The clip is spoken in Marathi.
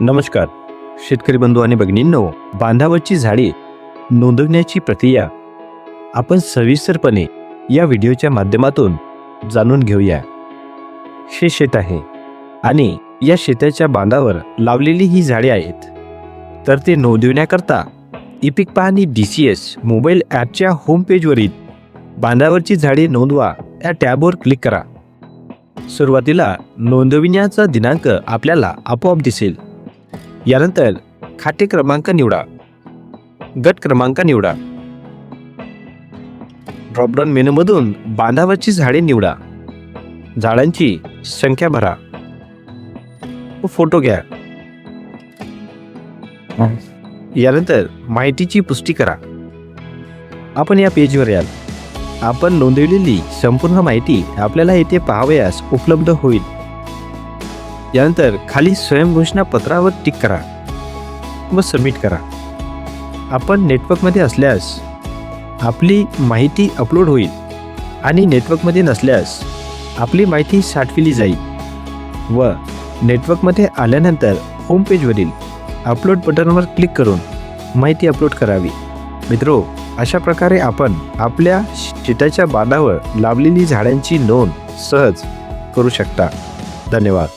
नमस्कार शेतकरी बंधू आणि भगिनींनो, बांधावरची झाडे नोंदवण्याची प्रक्रिया आपण सविस्तरपणे या व्हिडिओच्या माध्यमातून जाणून घेऊया. हे शेत आहे आणि या शेताच्या बांधावर लावलेली ही झाडे आहेत. तर ते नोंदवण्याकरता इपिक पाहणी DCS मोबाईल ॲपच्या होम पेजवरील बांधावरची झाडे नोंदवा या टॅबवर क्लिक करा. सुरुवातीला नोंदविण्याचा दिनांक आपल्याला आपोआप दिसेल. यानंतर खाते क्रमांक निवडा, गट क्रमांक निवडा. ड्रॉपडाऊन मेनूमधून बांधावरची झाडे निवडा. झाडांची संख्या भरा व फोटो घ्या. यानंतर माहितीची पुष्टी करा. आपण या पेजवर याल. आपण नोंदवलेली संपूर्ण माहिती आपल्याला येथे पाहावयास उपलब्ध होईल. यानंतर खाली स्वयंघोषणा पत्रावर टिक करा व सबमिट करा. आपण नेटवर्कमध्ये असल्यास आपली माहिती अपलोड होईल आणि नेटवर्कमध्ये नसल्यास आपली माहिती साठविली जाईल व नेटवर्कमध्ये आल्यानंतर होम पेजवरील अपलोड बटनवर क्लिक करून माहिती अपलोड करावी. मित्रो, अशा प्रकारे आपण आपल्या शेताच्या बांधावर लावलेली झाडांची नोंद सहज करू शकता. धन्यवाद.